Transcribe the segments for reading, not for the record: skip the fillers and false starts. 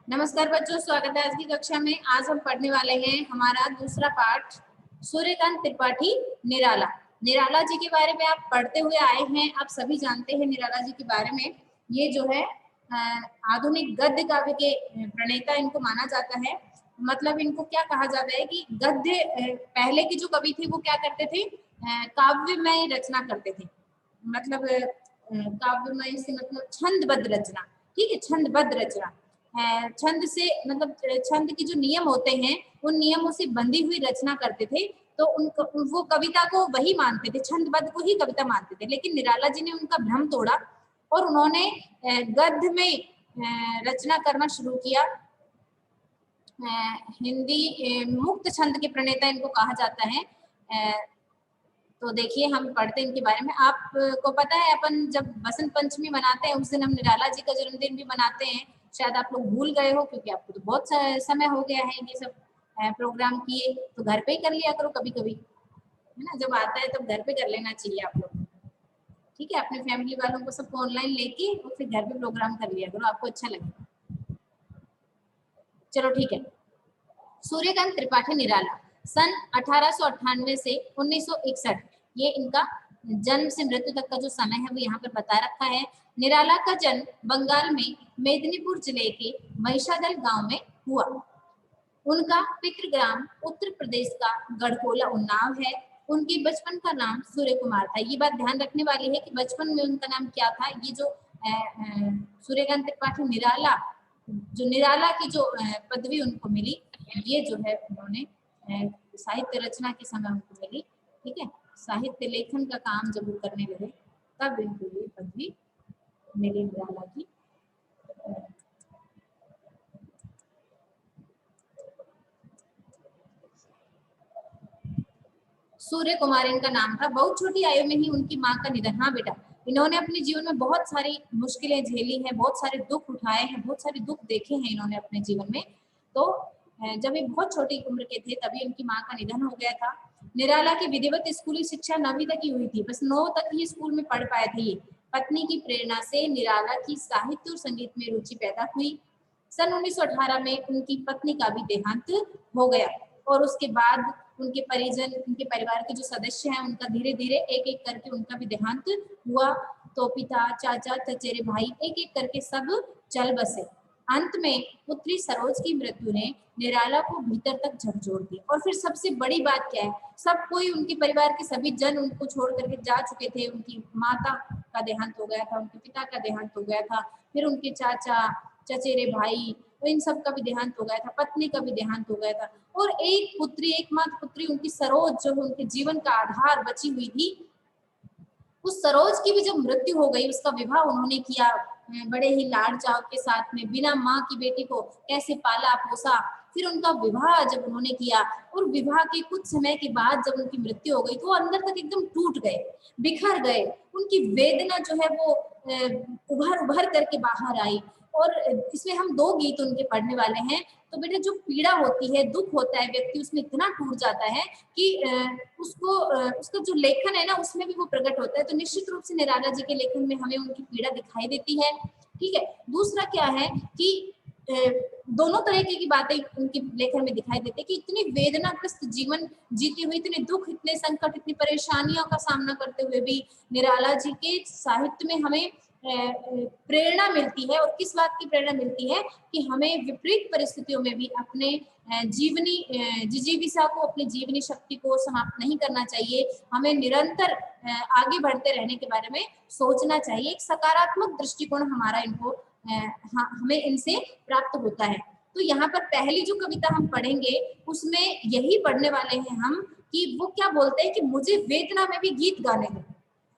नमस्कार बच्चों, स्वागत है आज की कक्षा में। आज हम पढ़ने वाले हैं हमारा दूसरा पाठ सूर्यकांत त्रिपाठी निराला। निराला जी के बारे में आप पढ़ते हुए आए हैं, आप सभी जानते हैं निराला जी के बारे में। ये जो है आधुनिक गद्य काव्य के प्रणेता इनको माना जाता है। मतलब इनको क्या कहा जाता है कि गद्य पहले की जो कवि थे वो क्या करते थे, काव्यमय रचना करते थे। मतलब काव्यमय से मतलब छंदबद्ध रचना, ठीक है, छंदबद्ध रचना। छंद से मतलब छंद के जो नियम होते हैं उन नियमों से बंधी हुई रचना करते थे। तो वो कविता को वही मानते थे, छंदबद्ध को ही कविता मानते थे। लेकिन निराला जी ने उनका भ्रम तोड़ा और उन्होंने गद्य में रचना करना शुरू किया। हिंदी मुक्त छंद के प्रणेता इनको कहा जाता है। तो देखिए हम पढ़ते हैं इनके बारे में। आपको पता है अपन जब बसंत पंचमी मनाते हैं उस दिन हम निराला जी का जन्मदिन भी मनाते हैं। शायद आप लोग भूल गए हो क्योंकि आपको तो बहुत समय हो गया है ये सब प्रोग्राम किए। तो घर पे ही कर लिया करो कभी कभी, है ना। जब आता है तब घर पे कर लेना चाहिए आप लोग, ठीक है। अपने फैमिली वालों को सबको ऑनलाइन लेके और फिर घर पे प्रोग्राम कर लिया करो, आपको अच्छा लगेगा। चलो ठीक है। सूर्यकांत त्रिपाठी निराला सन 1898 से 1961, ये इनका जन्म से मृत्यु तक का जो समय है वो यहाँ पर बता रखा है। निराला का जन्म बंगाल में मेदिनीपुर जिले के महिषादल गांव में हुआ। उनका पितृग्राम उत्तर प्रदेश का गढ़कोला उन्नाव है। उनकी बचपन का नाम सूर्य कुमार था। ये बात ध्यान रखने वाली है कि बचपन में उनका नाम क्या था। ये जो सूर्यकांत त्रिपाठी निराला, जो निराला की जो पदवी उनको मिली, ये जो है उन्होंने साहित्य रचना के समय उनको मिली, ठीक है। साहित्य लेखन का काम जब वो करने लगे तब इनको ये पदवी मिली निराला की। सूर्य कुमार इनका नाम था। बहुत छोटी आयु में ही उनकी माँ का निधन। हाँ बेटा, इन्होंने अपने जीवन में बहुत सारी मुश्किलें झेली हैं, बहुत सारे दुख उठाए हैं, बहुत सारे दुख देखे हैं इन्होंने अपने जीवन में। तो जब ये बहुत छोटी उम्र के थे तभी उनकी माँ का निधन हो गया था। निराला की विधिवत स्कूली शिक्षा 9वीं तक ही हुई थी, बस 9 तक ही स्कूल में पढ़ पाए थे ये। पत्नी की प्रेरणा से निराला की साहित्य और संगीत में रुचि पैदा हुई। सन 1918 में उनकी पत्नी का भी देहांत हो गया और उसके बाद उनके परिजन, उनके परिवार के जो सदस्य हैं उनका धीरे धीरे एक एक करके उनका भी देहांत हुआ। तो पिता, चाचा, चचेरे भाई एक एक करके सब चल बसे। अंत में पुत्री सरोज की मृत्यु ने निराला को भीतर तक झकझोर दिया। और फिर सबसे बड़ी बात क्या है, सब कोई, उनके परिवार के सभी जन उनको छोड़ करके जा चुके थे। उनकी माता का देहांत हो गया था, उनके पिता का देहांत हो गया था, फिर उनके चाचा, चचेरे भाई, तो इन सब का भी देहांत हो गया था, पत्नी का भी देहांत हो गया था। और एक पुत्री, एकमात्र पुत्री उनकी सरोज, जो उनके जीवन का आधार बची हुई थी, उस सरोज की भी जब मृत्यु हो गई, उसका विवाह उन्होंने किया बड़े ही लाड़ चाव के साथ में। बिना माँ की बेटी को कैसे पाला पोसा, फिर उनका विवाह जब उन्होंने किया और विवाह के कुछ समय के बाद जब उनकी मृत्यु हो गई तो वो अंदर तक एकदम टूट गए, बिखर गए। उनकी वेदना जो है वो उभर उभर करके बाहर आई। और इसमें हम 2 गीत उनके पढ़ने वाले हैं। तो बेटा जो पीड़ा होती है, दुख होता है, व्यक्ति उसमें इतना टूट जाता है कि उसका जो लेखन है ना उसमें भी वो प्रकट होता है। तो निश्चित रूप से निराला जी के लेखन में हमें उनकी पीड़ा दिखाई देती है, ठीक है। दूसरा क्या है कि दोनों तरीके की बातें उनके लेखन में दिखाई देती है कि इतनी वेदनाग्रस्त जीवन जीते हुए, इतने दुख, इतने संकट, इतनी परेशानियों का सामना करते हुए भी निराला जी के साहित्य में हमें प्रेरणा मिलती है। और किस बात की प्रेरणा मिलती है कि हमें विपरीत परिस्थितियों में भी अपने जीवनी जिजीविषा को, अपनी जीवनी शक्ति को समाप्त नहीं करना चाहिए। हमें निरंतर आगे बढ़ते रहने के बारे में सोचना चाहिए। एक सकारात्मक दृष्टिकोण हमारा इनको हमें इनसे प्राप्त होता है। तो यहाँ पर पहली जो कविता हम पढ़ेंगे उसमें यही पढ़ने वाले हैं हम कि वो क्या बोलते हैं कि मुझे वेदना में भी गीत गाने दो।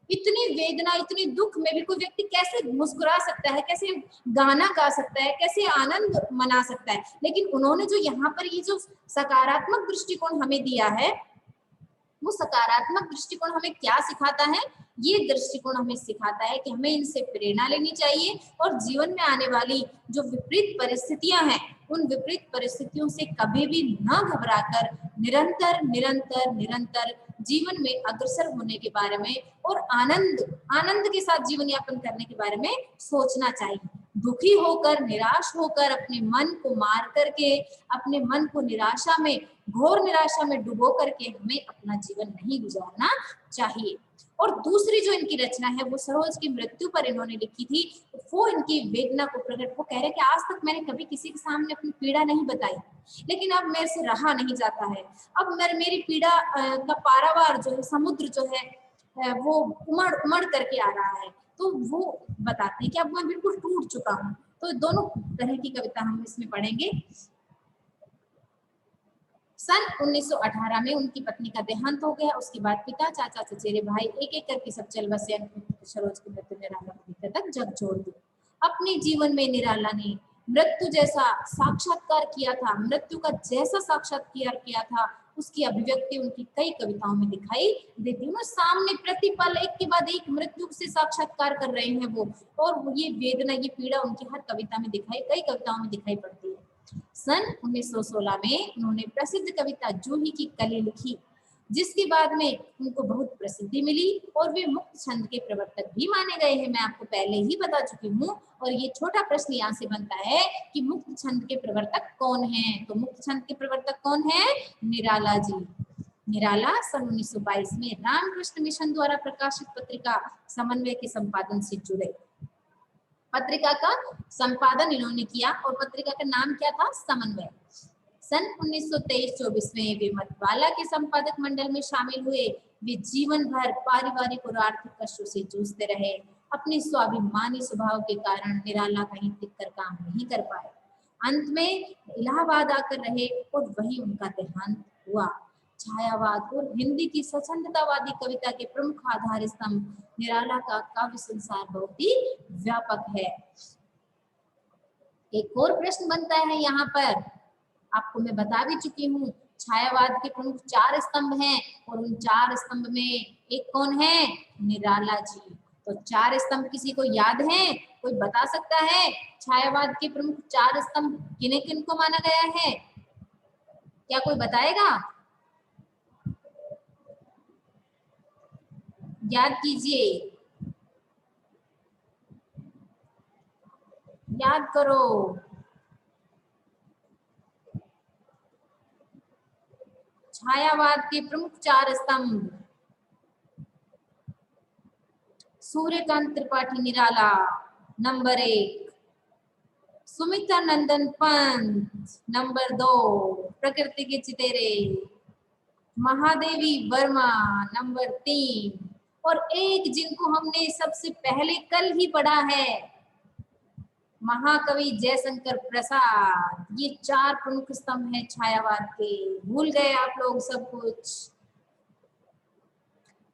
इतनी वेदना, इतनी दुख में भी कोई व्यक्ति कैसे मुस्कुरा सकता है, कैसे गाना गा सकता है, कैसे आनंद मना सकता है। लेकिन उन्होंने जो यहाँ पर ये जो सकारात्मक दृष्टिकोण हमें दिया है, वो सकारात्मक दृष्टिकोण हमें क्या सिखाता है? ये दृष्टिकोण हमें सिखाता है कि हमें इनसे प्रेरणा लेनी चाहिए और जीवन में आने वाली जो विपरीत परिस्थितियां हैं उन विपरीत परिस्थितियों से कभी भी न घबराकर निरंतर निरंतर निरंतर जीवन में अग्रसर होने के बारे में और आनंद आनंद के साथ जीवन यापन करने के बारे में सोचना चाहिए। दुखी होकर, निराश होकर, अपने मन को मार करके, अपने मन को निराशा में, घोर निराशा में डुबो करके हमें अपना जीवन नहीं गुजारना चाहिए। और दूसरी जो इनकी रचना है वो सरोज की मृत्यु पर इन्होंने लिखी थी। वो इनकी वेदना को प्रकट, वो कह रहे कि आज तक मैंने कभी किसी के सामने अपनी पीड़ा नहीं बताई, लेकिन अब मेरे से रहा नहीं जाता है। अब मेरी पीड़ा का पारावार जो है, समुद्र जो है वो उमड़ उमड़ करके आ रहा है। तो वो बताते हैं कि अब मैं बिल्कुल टूट चुका हूँ। तो दोनों तरह की कविता हम इसमें पढ़ेंगे। सन 1918 में उनकी पत्नी का देहांत हो गया। उसके बाद पिता, चाचा, चचेरे भाई एक एक करके सब चल बसे। सरोज की मृत्यु निराला को तक जग छोड़ दी। अपने जीवन में निराला ने मृत्यु जैसा साक्षात्कार किया था, मृत्यु का जैसा साक्षात्कार किया था उसकी अभिव्यक्ति उनकी कई कविताओं में दिखाई देती है। सामने प्रतिपल एक के बाद एक मृत्यु से साक्षात्कार कर रहे हैं वो, और ये वेदना, ये पीड़ा उनकी हर कविता में दिखाई, कई कविताओं में दिखाई पड़ती है। सन 1916 में उन्होंने प्रसिद्ध कविता जूही की कली लिखी, जिसके बाद में उनको बहुत प्रसिद्धि मिली और वे मुक्त छंद के प्रवर्तक भी माने गए हैं। मैं आपको पहले ही बता चुकी हूँ। और ये छोटा प्रश्न यहाँ से बनता है कि मुक्त छंद के प्रवर्तक कौन हैं? तो मुक्त छंद के प्रवर्तक कौन है? निराला जी। निराला सन 1922 में रामकृष्ण मिशन द्वारा प्रकाशित पत्रिका समन्वय के संपादन से जुड़े। पत्रिका का संपादन इन्होंने किया और पत्रिका का नाम क्या था? समन्वय। सन 1923-24 में वे मतवाला के संपादक मंडल में शामिल हुए। वे जीवन भर पारिवारिक और आर्थिक कष्टों से जूझते रहे। अपने स्वाभिमानी स्वभाव के कारण निराला कहीं टिककर काम नहीं कर पाए। अंत में इलाहाबाद आकर रहे और वही उनका देहांत हुआ। छायावाद और हिंदी की स्वतंत्रतावादी कविता के प्रमुख आधार स्तंभ निराला का काव्य संसार बहुत ही व्यापक है। एक और प्रश्न बनता है यहाँ पर, आपको मैं बता भी चुकी हूँ, छायावाद के प्रमुख 4 स्तंभ हैं और उन 4 स्तंभ में एक कौन है? निराला जी। तो 4 स्तंभ किसी को याद है? कोई बता सकता है छायावाद के प्रमुख 4 स्तंभ किन्हें किन को माना गया है? क्या कोई बताएगा? याद कीजिए, याद करो। छायावाद के प्रमुख 4 स्तंभ, सूर्यकांत त्रिपाठी निराला नंबर 1, सुमित्रा नंदन पंत नंबर 2, प्रकृति के चितेरे महादेवी वर्मा नंबर 3, और एक जिनको हमने सबसे पहले कल ही पढ़ा है, महाकवि जयशंकर प्रसाद। ये 4 प्रमुख स्तंभ हैं छायावाद के। भूल गए आप लोग सब कुछ?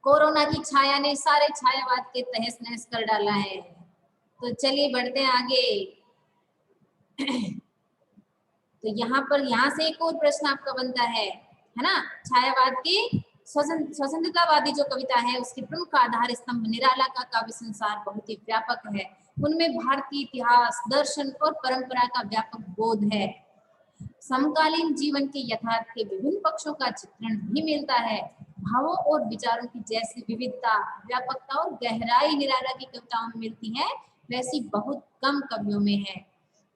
कोरोना की छाया ने सारे छायावाद के तहस नहस कर डाला है। तो चलिए बढ़ते हैं आगे। तो यहाँ से एक और प्रश्न आपका बनता है ना? छायावाद के स्वतंत्रतावादी जो कविता है उसके प्रमुख आधार स्तंभ निराला का काव्य संसार बहुत ही व्यापक है। उनमें भारतीय इतिहास, दर्शन और परंपरा का व्यापक बोध है। समकालीन जीवन के यथार्थ के विभिन्न पक्षों का चित्रण भी मिलता है। भावों और विचारों की जैसी विविधता, व्यापकता और गहराई निराला की कविताओं में मिलती है, वैसी बहुत कम कवियों में है।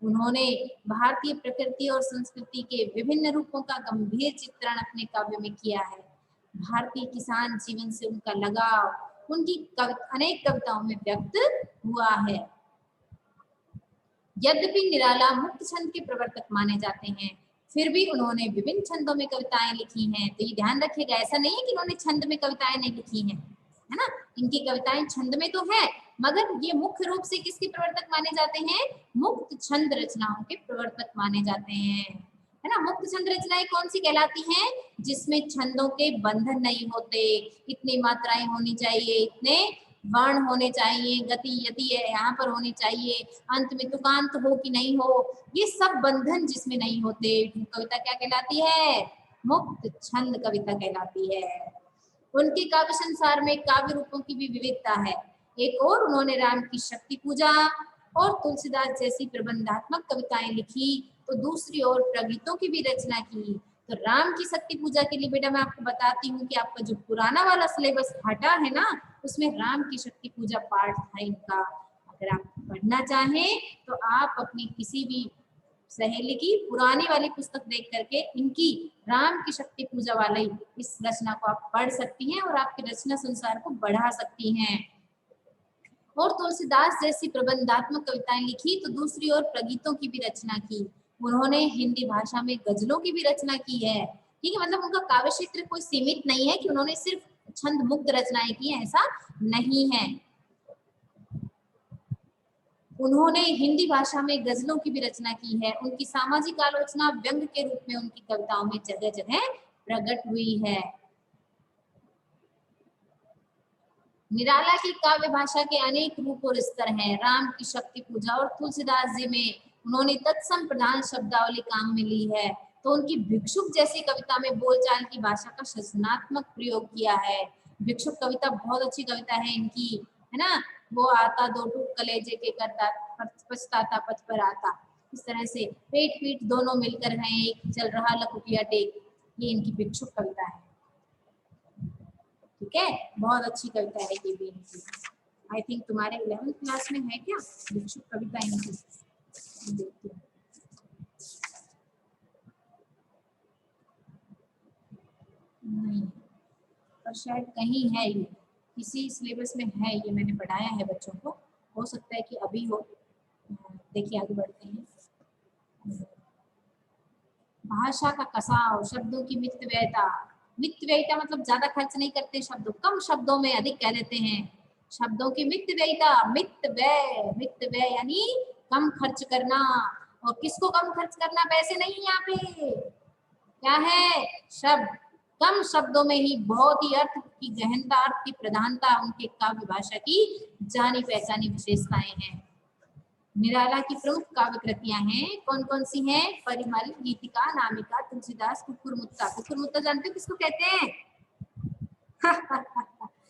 उन्होंने भारतीय प्रकृति और संस्कृति के विभिन्न रूपों का गंभीर चित्रण अपने काव्य में किया है। भारतीय किसान जीवन से उनका लगाव उनकी अनेक कविताओं में व्यक्त हुआ है। यद्यपि निराला मुक्त छंद के प्रवर्तक माने जाते हैं, फिर भी उन्होंने विभिन्न छंदों में कविताएं लिखी हैं। तो ये ध्यान रखिएगा, ऐसा नहीं है कि उन्होंने छंद में कविताएं नहीं लिखी हैं, है ना? इनकी कविताएं छंद में तो है, मगर ये मुख्य रूप से किसके प्रवर्तक माने जाते हैं? मुक्त छंद रचनाओं के प्रवर्तक माने जाते हैं, है ना? मुक्त छंद रचनाएं कौन सी कहलाती हैं? जिसमें छंदों के बंधन नहीं होते, इतनी मात्राएं होनी चाहिए, इतने वर्ण होने चाहिए, गति यति है यहाँ पर होनी चाहिए, अंत में तुकांत हो कि नहीं हो, ये सब बंधन जिसमें नहीं होते, कविता क्या कहलाती है? मुक्त छंद कविता कहलाती है। उनके काव्य संसार में काव्य रूपों की भी विविधता है। एक और उन्होंने राम की शक्ति पूजा और तुलसीदास जैसी प्रबंधात्मक कविताएं लिखी, तो दूसरी ओर प्रगीतों की भी रचना की। तो राम की शक्ति पूजा के लिए बेटा मैं आपको बताती हूँ कि आपका जो पुराना वाला सिलेबस हटा है ना, उसमें राम की शक्ति पूजा पाठ था इनका। अगर आप पढ़ना चाहें तो आप अपनी किसी भी सहेली की पुरानी वाली पुस्तक देख करके इनकी राम की शक्ति पूजा वाली इस रचना को आप पढ़ सकती हैं और आपकी रचना संसार को बढ़ा सकती हैं। और तुलसीदास जैसी प्रबंधात्मक कविताएं लिखी तो दूसरी ओर प्रगीतों की भी रचना की। उन्होंने हिंदी भाषा में गजलों की भी रचना की है। ठीक है, मतलब उनका काव्य क्षेत्र कोई सीमित नहीं है कि उन्होंने सिर्फ छंद मुक्त रचनाएं की हैं, ऐसा नहीं है। उन्होंने हिंदी भाषा में गजलों की भी रचना की है। उनकी सामाजिक आलोचना व्यंग के रूप में उनकी कविताओं में जगह जगह प्रकट हुई है। निराला की काव्य भाषा के अनेक रूप और स्तर हैं। राम की शक्ति पूजा और तुलसीदास जी में उन्होंने तत्सम प्रधान शब्दावली काम में ली है। तो उनकी भिक्षुक जैसी कविता में बोलचाल की भाषा का सृजनात्मक प्रयोग किया है। भिक्षुक कविता बहुत अच्छी कविता है इनकी, है ना। वो आता दो टूक कलेजे के करता, पछताता पथ पर आता, इस तरह से पेट पीठ दोनों मिलकर हैं एक, चल रहा लकुटिया टेक, ये इनकी भिक्षुक कविता है। ठीक है, बहुत अच्छी कविता है ये भी इनकी। आई थिंक तुम्हारे 11th क्लास में है क्या भिक्षुक कविता इनकी, देखती हूँ। नहीं, पर शायद कहीं है, ये किसी सिलेबस में है, ये मैंने पढ़ाया है बच्चों को, हो सकता है कि अभी हो। देखिए आगे बढ़ते हैं। भाषा का कसाव, शब्दों की मित व्ययता। मित व्ययता मतलब ज्यादा खर्च नहीं करते शब्दों, कम शब्दों में अधिक कह देते हैं। शब्दों की मित व्ययता, मित व्यय यानी कम खर्च करना। और किसको कम खर्च करना, पैसे नहीं यहाँ पे, क्या है, शब्द। कम शब्दों में ही बहुत ही अर्थ की गहनता, अर्थ की प्रधानता उनके काव्य भाषा की जानी पहचानी विशेषताएं हैं। निराला की प्रमुख काव्य कृतियां हैं, कौन कौन सी हैं? परिमल, गीतिका, नामिका, तुलसीदास, कुकुर मुत्ता। कुकुर मुत्ता जानते हो किसको कहते हैं?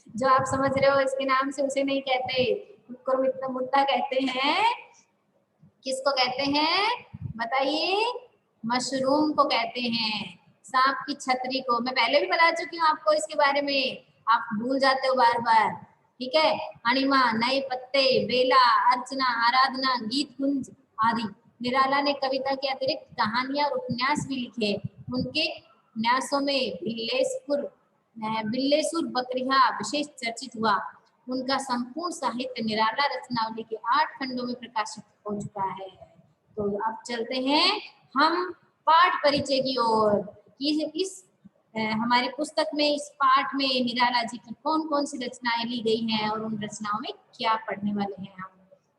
जो आप समझ रहे हो इसके नाम से उसे नहीं कहते, कुकुर मुत्ता कहते हैं। किसको कहते हैं बताइए? मशरूम को कहते हैं, सांप की छतरी को। मैं पहले भी बता चुकी हूँ आपको इसके बारे में, आप भूल जाते हो बार बार। ठीक है, अणिमा, नए पत्ते, बेला, अर्चना, आराधना, गीत कुंज आदि। निराला ने कविता के अतिरिक्त कहानियां और उपन्यास भी लिखे। उनके उपन्यासों में बिल्लेसुर बकरिया विशेष चर्चित हुआ। उनका संपूर्ण साहित्य निराला रचनावली के 8 खंडों में प्रकाशित हो चुका है। तो अब चलते हैं हम पाठ परिचय की ओर। इस हमारी पुस्तक में, इस पाठ में निराला जी की कौन कौन सी रचनाएं ली गई हैं और उन रचनाओं में क्या पढ़ने वाले हैं हम।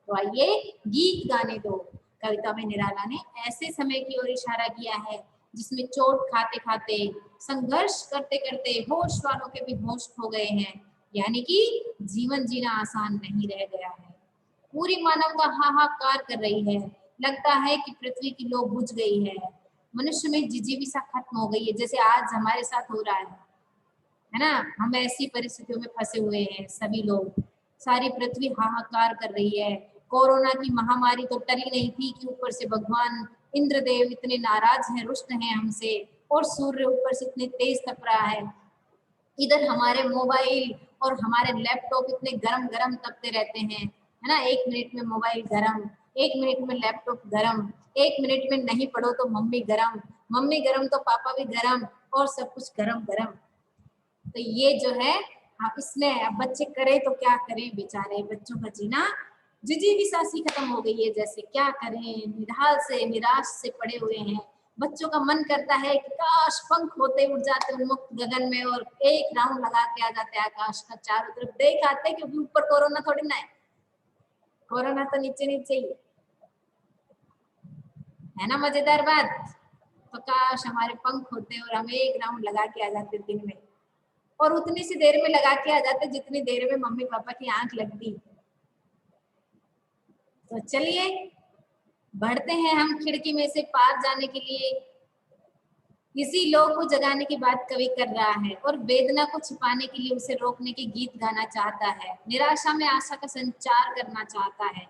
तो आइए, गीत गाने दो। कविता में निराला ने ऐसे समय की ओर इशारा किया है जिसमें चोट खाते खाते, संघर्ष करते करते होश वालों के भी होश खो गए हैं, यानी कि जीवन जीना आसान नहीं रह गया है। पूरी मानवता हाहाकार कर रही है, लगता है कि पृथ्वी की लौ बुझ गई है। मनुष्य में जिजीविसा खत्म हो गई है, जैसे आज हमारे साथ हो रहा है ना। हम ऐसी परिस्थितियों में फंसे हुए हैं सभी लोग, सारी पृथ्वी हाहाकार कर रही है। कोरोना की महामारी तो टली नहीं थी कि ऊपर से भगवान इंद्रदेव इतने नाराज हैं, रुष्ट हैं हमसे, और सूर्य ऊपर से इतने तेज तप रहा है। इधर हमारे मोबाइल और हमारे लैपटॉप इतने गरम गरम तपते रहते हैं, है ना। 1 मिनट में मोबाइल गरम, 1 मिनट में लैपटॉप गरम, 1 मिनट में नहीं पढ़ो तो मम्मी गरम, मम्मी गरम तो पापा भी गरम, और सब कुछ गरम गरम। तो ये जो है, इसमें अब बच्चे करें तो क्या करें, बेचारे बच्चों का जीना जिजीविसा सी खत्म हो गई है। जैसे क्या करें, निराल से निराश से पड़े हुए हैं। बच्चों का मन करता है कि काश पंख होते, उड़ जाते उन्मुक्त गगन में और एक राउंड लगा के आ जाते आकाश का चारों तरफ देख आते, क्योंकि ऊपर कोरोना थोड़ी ना है, कोरोना तो नीचे नीचे ही है ना। मजेदार बात। तो काश हमारे पंख होते और हम एक राउंड लगा के आ जाते दिन में, और उतनी सी देर में लगा के आ जाते जितनी देर में मम्मी पापा की आंख लगती। तो चलिए बढ़ते हैं हम खिड़की में से पार जाने के लिए। किसी लोग को जगाने की बात कवि कर रहा है और वेदना को छिपाने के लिए उसे रोकने के गीत गाना चाहता है। निराशा में आशा का संचार करना चाहता है।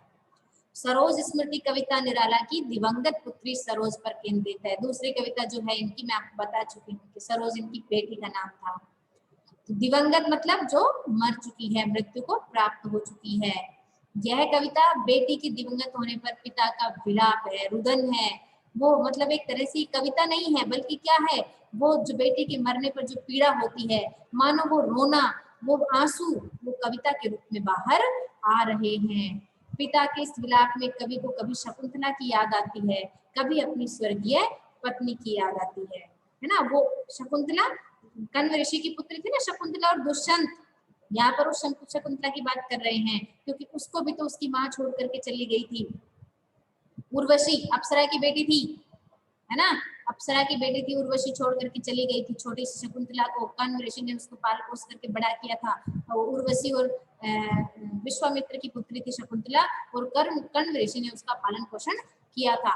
सरोज स्मृति कविता निराला की दिवंगत पुत्री सरोज पर केंद्रित है। दूसरी कविता जो है इनकी मैं आपको बता चुकी हूँ कि सरोज इनकी बेटी का नाम था। तो दिवंगत मतलब जो मर चुकी है, मृत्यु को प्राप्त हो चुकी है। यह कविता बेटी के दिवंगत होने पर पिता का विलाप है, रुदन है। वो मतलब एक तरह से कविता नहीं है, बल्कि क्या है, वो जो बेटी के मरने पर जो पीड़ा होती है, मानो वो रोना, वो आंसू, वो कविता के रूप में बाहर आ रहे हैं। पिता के इस विलाप में कवि को कभी शकुंतला की याद आती है, कभी अपनी स्वर्गीय पत्नी की याद आती है ना। वो शकुंतला, कण्व ऋषि की पुत्री थी ना शकुंतला, और दुष्यंत, यहाँ पर उस शकुंतला की बात कर रहे हैं, क्योंकि उसको भी तो उसकी माँ छोड़ करके चली गई थी। उर्वशी अप्सरा की बेटी थी, है ना, अप्सरा की बेटी थी उर्वशी, छोड़ करके चली गई थी। छोटी सी शकुंतला को कण्व ऋषि ने उसको पाल पोस करके बड़ा किया था। और उर्वशी और विश्वामित्र की पुत्री थी शकुंतला, और कण्व ऋषि ने उसका पालन पोषण किया था।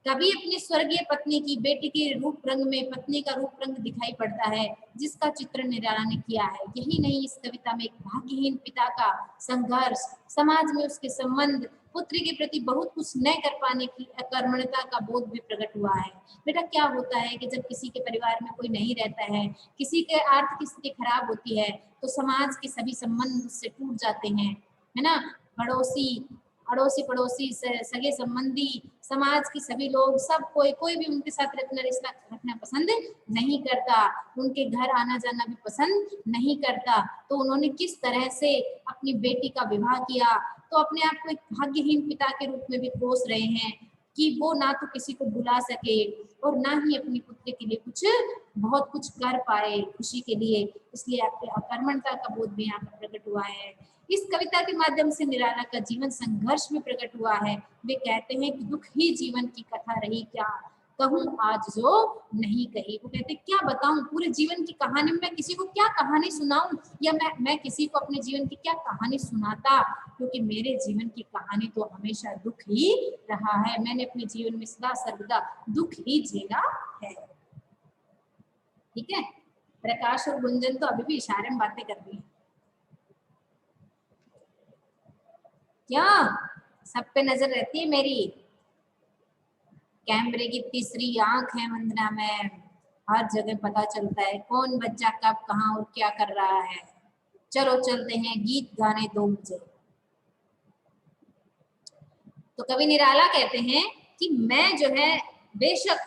कभी अपनी स्वर्गीय पत्नी की बेटी के रूप रंग में पत्नी का रूप रंग दिखाई पड़ता है, जिसका चित्रण निराला ने किया है। यही नहीं, इस कविता में एक भाग्यहीन पिता का संघर्ष, समाज में उसके संबंध, पुत्री के प्रति बहुत कुछ न कर पाने की अकर्मण्यता का बोध भी प्रकट हुआ है। बेटा क्या होता है कि जब किसी के परिवार में कोई नहीं रहता है, किसी के आर्थिक स्थिति खराब होती है, तो समाज के सभी संबंध उससे टूट जाते हैं, है ना। पड़ोसी, अड़ोसी पड़ोसी, सगे संबंधी, समाज के सभी लोग, सब कोई भी उनके साथ रखना रिश्ता रखना पसंद नहीं करता, उनके घर आना जाना भी पसंद नहीं करता। तो उन्होंने किस तरह से अपनी बेटी का विवाह किया, तो अपने आप को एक भाग्यहीन पिता के रूप में भी कोस रहे हैं कि वो ना तो किसी को बुला सके और ना ही अपनी पुत्री के लिए कुछ बहुत कुछ कर पाए खुशी के लिए। इसलिए आपके अकर्मणता का बोध भी यहाँ पर प्रकट हुआ है। इस कविता के माध्यम से निराला का जीवन संघर्ष में प्रकट हुआ है। वे कहते हैं कि दुख ही जीवन की कथा रही, क्या कहूं आज जो नहीं कही। वो कहते क्या बताऊं, पूरे जीवन की कहानी में मैं किसी को क्या कहानी सुनाऊं, या मैं किसी को अपने जीवन की क्या कहानी सुनाता, क्योंकि मेरे जीवन की कहानी तो हमेशा दुख ही रहा है। मैंने अपने जीवन में सदा सर्वदा दुख ही झेला है। ठीक है, प्रकाश और गुंजन तो अभी भी इशारे में बातें कर रही है। क्या सब पे नजर रहती है मेरी? कैमरे की तीसरी आंख है वंदना में, हर जगह पता चलता है कौन बच्चा कब कहाँ और क्या कर रहा है। चलो चलते हैं, गीत गाने दो मुझे। तो कवि निराला कहते हैं कि मैं जो है बेशक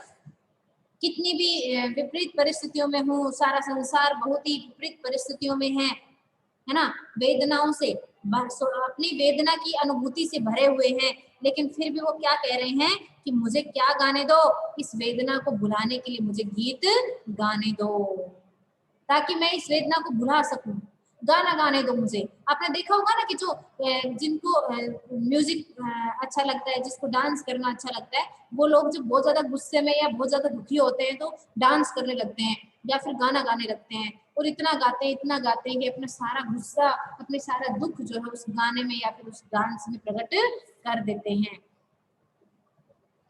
कितनी भी विपरीत परिस्थितियों में हूँ, सारा संसार बहुत ही विपरीत परिस्थितियों में है ना, वेदनाओं से, अपनी वेदना की अनुभूति से भरे हुए हैं, लेकिन फिर भी वो क्या कह रहे हैं कि मुझे क्या गाने दो, इस वेदना को भुलाने के लिए मुझे गीत गाने दो, ताकि मैं इस वेदना को भुला सकूं। गाना गाने दो मुझे। आपने देखा होगा ना कि जो जिनको म्यूजिक अच्छा लगता है, जिसको डांस करना अच्छा लगता है, वो लोग जब बहुत ज्यादा गुस्से में या बहुत ज्यादा दुखी होते हैं तो डांस करने लगते हैं या फिर गाना गाने लगते हैं, और इतना गाते हैं कि अपना सारा गुस्सा, अपने सारा दुख जो है उस गाने में या फिर उस डांस में प्रकट कर देते हैं।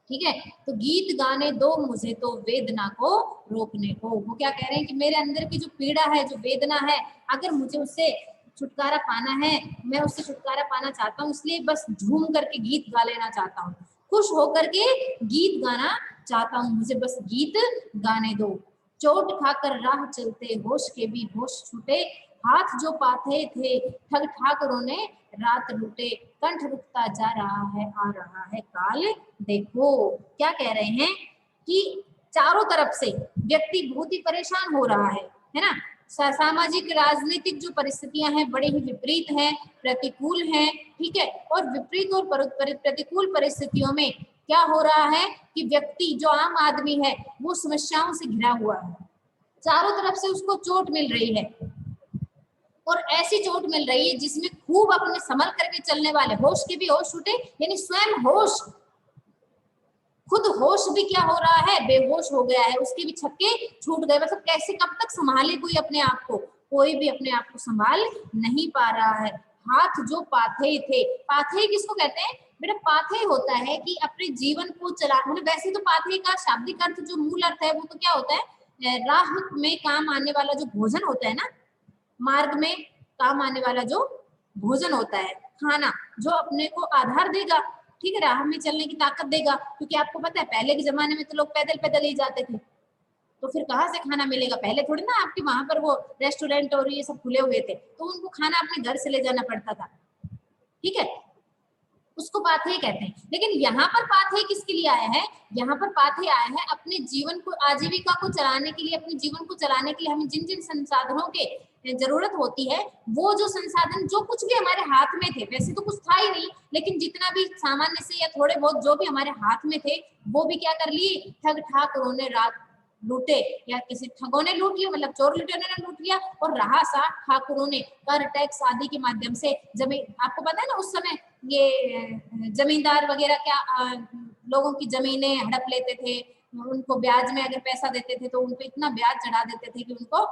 ठीक है, तो गीत गाने दो मुझे तो वेदना को रोकने को। वो क्या कह रहे हैं कि मेरे अंदर की जो पीड़ा है, जो वेदना है, अगर मुझे उससे छुटकारा पाना है, मैं उससे छुटकारा पाना चाहता हूँ, इसलिए बस झूम करके गीत गा लेना चाहता हूँ, खुश होकर के गीत गाना चाहता हूँ, मुझे बस गीत गाने दो। चोट खाकर राह चलते होश के भी होश छूटे, हाथ जो पाथे थे ठग ठाकरों ने रात लूटे, कंठ रुकता जा रहा है आ रहा है काल देखो। क्या कह रहे हैं कि चारों तरफ से व्यक्ति बहुत ही परेशान हो रहा है ना। सामाजिक राजनीतिक जो परिस्थितियां हैं बड़े ही विपरीत हैं, प्रतिकूल हैं। ठीक है, और विपरीत और प्रतिकूल परिस्थितियों में क्या हो रहा है कि व्यक्ति जो आम आदमी है वो समस्याओं से घिरा हुआ है, चारों तरफ से उसको चोट मिल रही है, और ऐसी चोट मिल रही है जिसमें खूब अपने संभल करके चलने वाले होश के भी होश छूटे, यानी स्वयं होश, खुद होश भी क्या हो रहा है, बेहोश हो गया है, उसके भी छक्के छूट गए। मतलब कैसे, कब तक संभाले कोई अपने आप को, कोई भी अपने आप को संभाल नहीं पा रहा है। हाथ जो पाथे थे, पाथे किसको कहते हैं बेटा? पाथे होता है कि अपने जीवन को चला, मतलब वैसे तो पाथे का शाब्दिक अर्थ जो मूल अर्थ है वो तो क्या होता है, राह में काम आने वाला जो भोजन होता है ना, मार्ग में काम आने वाला जो भोजन होता है, खाना जो अपने को आधार देगा, ठीक है, राह में चलने की ताकत देगा। क्योंकि आपको पता है पहले के जमाने में तो लोग पैदल पैदल ही जाते थे, तो फिर कहाँ से खाना मिलेगा? पहले थोड़ी ना आपके वहां पर वो रेस्टोरेंट और ये सब खुले हुए थे, तो उनको खाना अपने घर से ले जाना पड़ता था। ठीक है, उसको पाथेय कहते हैं। लेकिन यहाँ पर पाथेय किसके लिए आया है? यहाँ पर पाथेय आया है अपने जीवन को, आजीविका को चलाने के लिए, अपने जीवन को चलाने के लिए हमें जिन जिन संसाधनों के जरूरत होती है, वो जो संसाधन जो कुछ भी हमारे हाथ में थे, वैसे तो कुछ था ही नहीं, लेकिन जितना भी सामान्य से या थोड़े बहुत जो भी हमारे हाथ में थे, वो भी क्या कर लिए? ठग ठाकुरों ने रात लूटे, या किसी ठगों ने लूट लिया, मतलब चोर लुटेरों ने लूट लिया, और रहा सा ठाकुरों ने कर टैक्स आदि के माध्यम से जमीन, आपको पता है ना उस समय ये जमींदार वगैरह क्या लोगों की जमीनें हड़प लेते थे, उनको ब्याज में अगर पैसा देते थे तो उनको इतना ब्याज चढ़ा देते थे कि उनको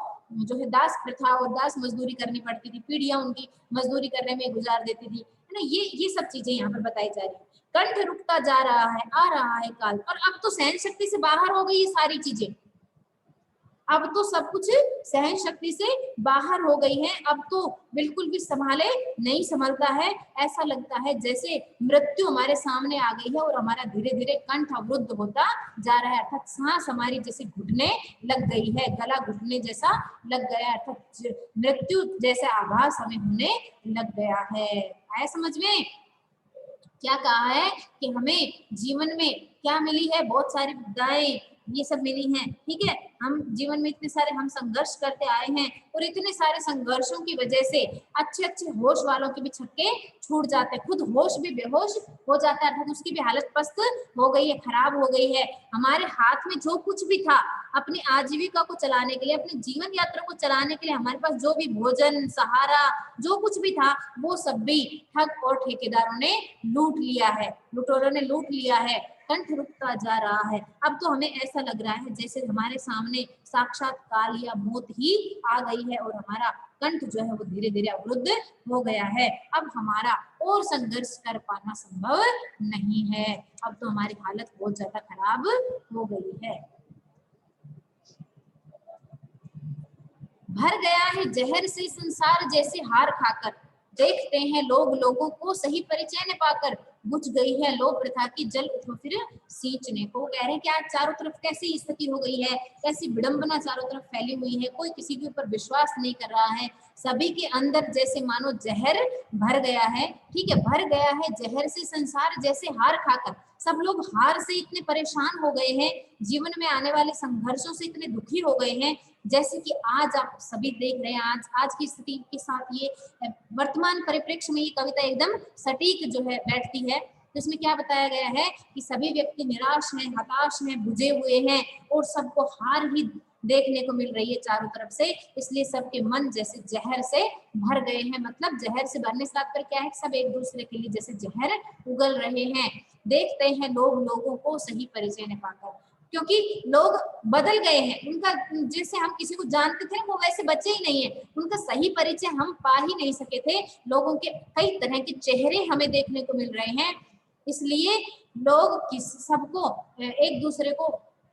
जो है दास प्रथा और दास मजदूरी करनी पड़ती थी, पीढ़ियां उनकी मजदूरी करने में गुजार देती थी, है ना। ये सब चीजें यहाँ पर बताई जा रही है। कंठ रुकता जा रहा है, आ रहा है काल, और अब तो सहन शक्ति से बाहर हो गई ये सारी चीजें, अब तो सब कुछ सहन शक्ति से बाहर हो गई है, अब तो बिल्कुल भी संभाले नहीं संभलता है, ऐसा लगता है जैसे मृत्यु हमारे सामने आ गई है और हमारा धीरे धीरे कंठ अवरुद्ध होता जा रहा है, अर्थात सांस हमारी जैसे घुटने लग गई है, गला घुटने जैसा लग गया है, अर्थात मृत्यु जैसा आभास हमें होने लग गया है। आया समझ में? क्या कहा है कि हमें जीवन में क्या मिली है? बहुत सारी विद्याएं ये सब मिली हैं, ठीक है। हम जीवन में इतने सारे हम संघर्ष करते आए हैं, और इतने सारे संघर्षों की वजह से अच्छे अच्छे होश वालों के भी छक्के छूट जाते हैं, खुद होश भी बेहोश हो जाता है, अर्थात उसकी भी हालत पस्त हो गई है, खराब हो गई है। हमारे हाथ में जो कुछ भी था अपनी आजीविका को चलाने के लिए, अपनी जीवन यात्रा को चलाने के लिए, हमारे पास जो भी भोजन सहारा जो कुछ भी था, वो सब भी ठग और ठेकेदारों ने लूट लिया है, लुटेरों ने लूट लिया है। कंठ रुकता जा रहा है, अब तो हमें ऐसा लग रहा है जैसे हमारे सामने साक्षात काल या मौत ही आ गई है, और हमारा कंठ जो है वो धीरे धीरे अवरुद्ध हो गया है, अब हमारा और संघर्ष कर पाना संभव नहीं है, अब तो हमारी हालत बहुत ज्यादा खराब हो गई है। भर गया है जहर से संसार जैसे हार खाकर, देखते हैं लोग लोगों को सही परिचय न पाकर, बुझ गई है लो प्रथा की जल उठो फिर सींचने को। कह रहे हैं कि आज चारों तरफ कैसी स्थिति हो गई है, कैसी विडंबना चारों तरफ फैली हुई है, कोई किसी के ऊपर विश्वास नहीं कर रहा है, सभी के अंदर जैसे मानो जहर भर गया है, ठीक है, भर गया है जहर से संसार जैसे हार खाकर, सब लोग हार से इतने परेशान हो गए हैं, जीवन में आने वाले संघर्षों से इतने दुखी हो गए हैं, जैसे कि आज आप सभी देख रहे हैं, आज की स्थिति के साथ ये वर्तमान परिप्रेक्ष्य में ये कविता एकदम सटीक जो है बैठती है। तो इसमें क्या बताया गया है कि सभी व्यक्ति निराश हैं, हताश हैं, बुझे हुए हैं, और सबको हार ही देखने को मिल रही है चारों तरफ से, इसलिए सबके मन जैसे जहर से भर गए हैं, मतलब जहर से भरने से तात्पर्य क्या है? सब एक दूसरे के लिए जैसे जहर उगल रहे हैं। देखते हैं लोग लोगों को सही परिचय न पाकर, क्योंकि लोग बदल गए हैं, उनका जैसे हम किसी को जानते थे वो वैसे बचे ही नहीं है, उनका सही परिचय हम पा ही नहीं सके थे, लोगों के कई तरह के चेहरे हमें देखने को मिल रहे हैं, इसलिए लोग सबको एक दूसरे को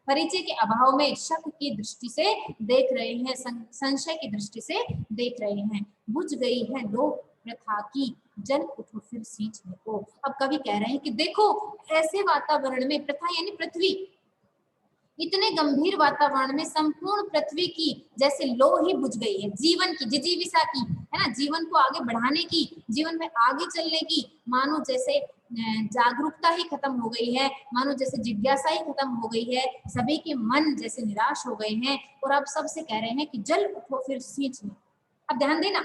परिचय के अभाव में शक की दृष्टि से देख रहे हैं, संशय की दृष्टि से देख रहे हैं। बुझ गई है लोक प्रथा की जल उठो फिर सींचने को। अब कवि कह रहे हैं कि देखो ऐसे वातावरण में, प्रथा यानी पृथ्वी, इतने गंभीर वातावरण में संपूर्ण पृथ्वी की जैसे लो ही बुझ गई है, जीवन की जिजीविसा की, है ना, जीवन को आगे बढ़ाने की, जीवन में आगे चलने की, मानो जैसे जागरूकता ही खत्म हो गई है, मानो जैसे जिज्ञासा ही खत्म हो गई है, सभी के मन जैसे निराश हो गए हैं, और अब सबसे कह रहे हैं कि जल उठो फिर सींचने। अब ध्यान देना,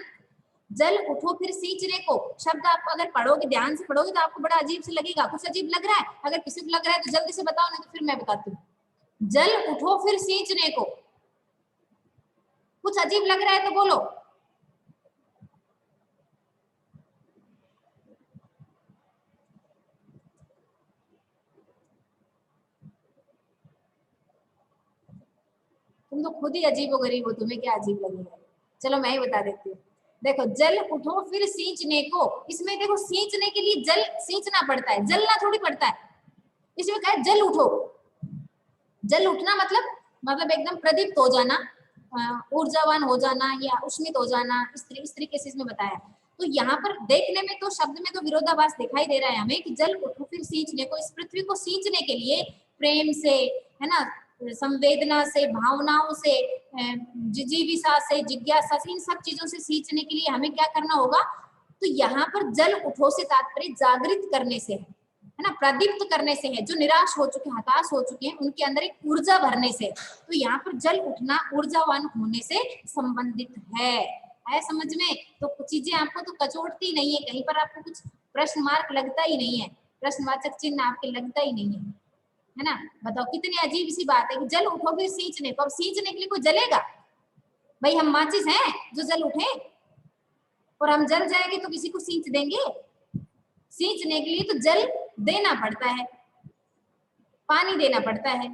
जल उठो फिर सींचने को शब्द आप अगर पढ़ोगे, ध्यान से पढ़ोगे, तो आपको बड़ा अजीब से लगेगा, कुछ अजीब लग रहा है, अगर किसी को लग रहा है तो जल्दी से बताओ, नहीं तो फिर मैं बताती हूँ। जल उठो फिर सींचने को, कुछ अजीब लग रहा है तो बोलो। तुम तो खुद ही अजीब हो गरीब हो, तुम्हें क्या अजीब लगेगा। चलो मैं ही बता देती हूँ। देखो, जल उठो फिर सींचने को, इसमें देखो सींचने के लिए जल सींचना पड़ता है, जलना थोड़ी पड़ता है। इसमें कहा है जल उठो, जल उठना मतलब एकदम प्रदीप्त हो जाना, ऊर्जावान हो जाना या उष्मित हो जाना, इस तरीके से इसमें बताया। तो यहाँ पर देखने में तो शब्द में तो विरोधाभास दिखाई दे रहा है हमें कि जल उठो फिर सींचने को, इस पृथ्वी को सींचने के लिए प्रेम से, है ना, संवेदना से, भावनाओं से, जिजीविसा से, जिज्ञासा से, इन सब चीजों से सींचने के लिए हमें क्या करना होगा? तो यहाँ पर जल उठो से तात्पर्य जागृत करने से है ना, प्रदीप्त करने से है। जो निराश हो चुके, हताश हो चुके हैं, उनके अंदर एक ऊर्जा भरने से। तो यहाँ पर जल उठना ऊर्जावान होने से संबंधित है। आया समझ में? तो कुछ चीजें आपको तो कचोटती नहीं है, कहीं पर आपको कुछ प्रश्न मार्क लगता ही नहीं है, प्रश्नवाचक चिन्ह आपके लगता ही नहीं है ना। बताओ कितनी अजीब सी बात है कि जल उठोगे सींचने को, अब सींचने के लिए कोई जलेगा? भाई हम माचिस हैं जो जल उठे? और हम जल जाएंगे तो किसी को सींच देंगे? सींचने के लिए तो जल देना पड़ता है, पानी देना पड़ता है।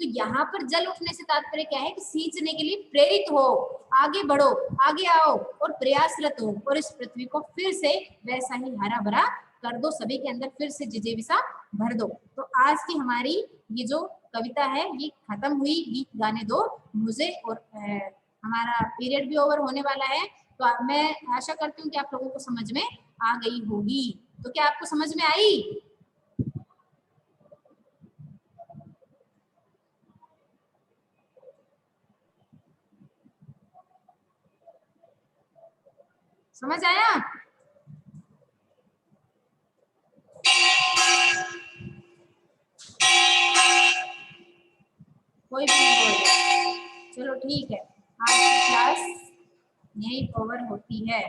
तो यहाँ पर जल उठने से तात्पर्य क्या है कि सींचने के लिए प्रेरित हो, आगे बढ़ो, आगे आओ और प्रयासरत हो, और इस पृथ्वी को फिर से वैसा ही हरा भरा कर दो, सभी के अंदर फिर से जिजीविसा भर दो। तो आज की हमारी ये जो कविता है ये खत्म हुई। गीत गाने दो मुझे, और हमारा पीरियड भी ओवर होने वाला है। तो मैं आशा करती हूँ कि आप लोगों को समझ में आ गई होगी। तो क्या आपको समझ में आई? समझ आया? कोई भी नहीं बोल रहा। चलो ठीक है, आज की क्लास यही ओवर होती है।